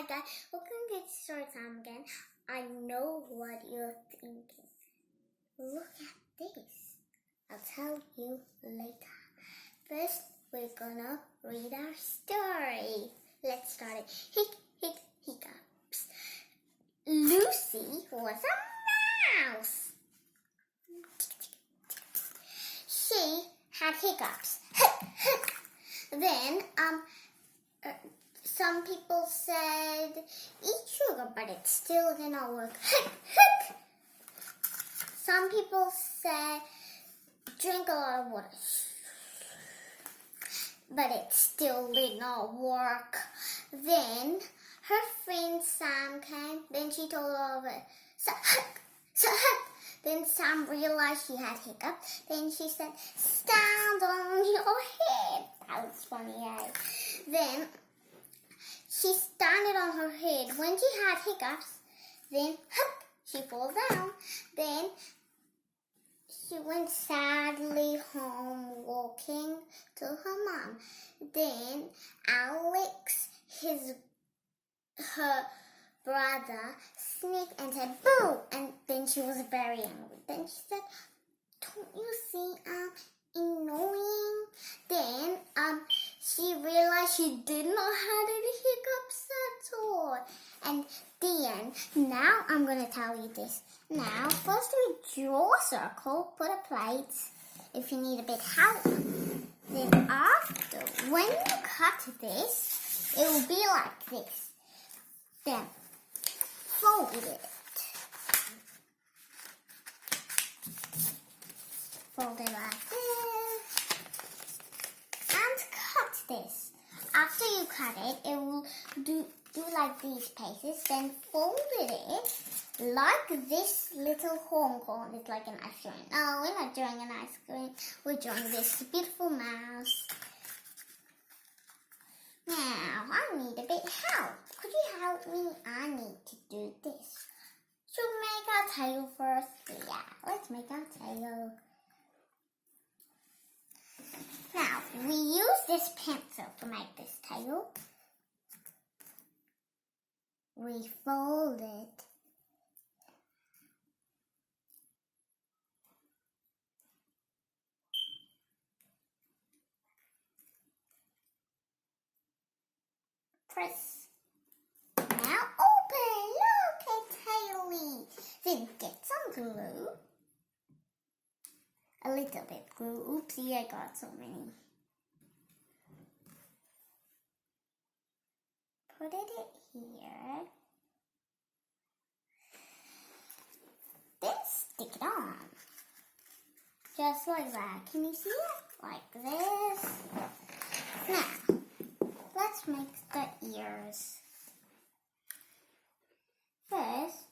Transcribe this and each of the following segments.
Hi guys, welcome to Story Time again. I know what you're thinking. Look at this. I'll tell you later. First, we're gonna read our story. Let's start it. Hic Hic Hiccups. Lucy was a mouse. She had hiccups. Then, some people said, eat sugar, but it still did not work. Some people said, drink a lot of water, but it still did not work. Then her friend Sam came. Then she told all of it. Then Sam realized she had hiccups. Then she said, stand on your head. That was funny, eh? Then she standed on her head. When she had hiccups, then she fell down. Then she went sadly home walking to her mom. Then Alex, her brother, sneaked and said, boo! And then she was very angry. Then she said, don't you see I'm annoying? Then she realized she did not have any hiccups at all. And the end. Now I'm going to tell you this. Now, first we draw a circle, put a plate if you need a bit help. Then after, when you cut this, it will be like this. Then fold it. Fold it like this. And cut this. After you cut it, it will do like these paces. Then fold it like this little horn. It's like an ice cream. No, we're not drawing an ice cream. We're drawing this beautiful mouse. Now, I need a bit help. Could you help me? I need to do this. Should we make our tail first? Yeah, let's make our tail. Now, we use this pencil to make this tail. We fold it. Press. Now open. Look, it's taily. Then get some glue. A little bit glue. Oopsie, I got so many. Put it here. Then stick it on. Just like that. Can you see it? Like this. Now, let's make the ears. First,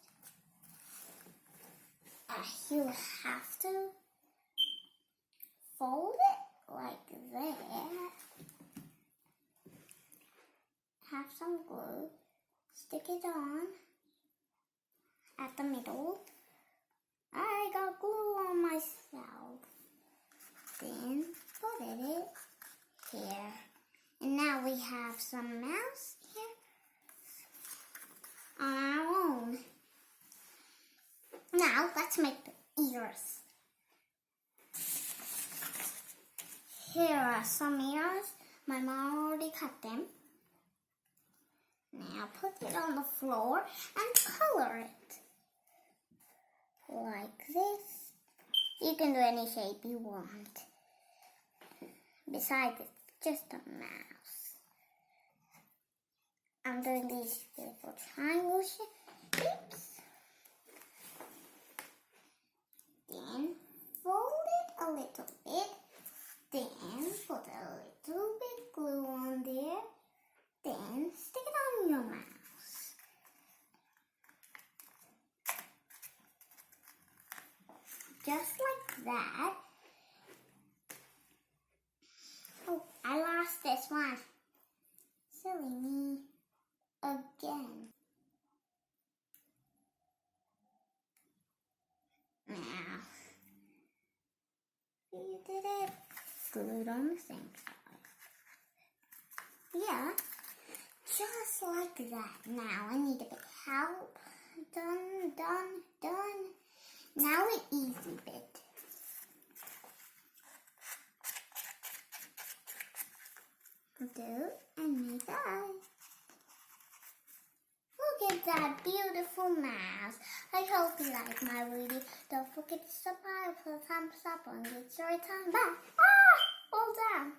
you have to fold it like that. Have some glue. Stick it on at the middle. I got glue on myself. Then put it here. And now we have some mouse here on our own. Now let's make the ears. Here are some ears. My mom already cut them. Now put it on the floor and color it. Like this. You can do any shape you want. Besides, it's just a mouse. I'm doing these beautiful triangle shapes. Then fold it a little bit. Then put a little bit glue on there. Then stick it on your mouse. Just like that. Oh, I lost this one. Silly me. Again. Now, you did it. Glue it on the same side. Yeah. Just like that. Now I need a bit help. Done, done, done. Now an easy bit. Do and make the eye. Look at that beautiful mouse. I hope you like my video. Don't forget to subscribe, put a thumbs up, and it's your time. Bye. Fall down.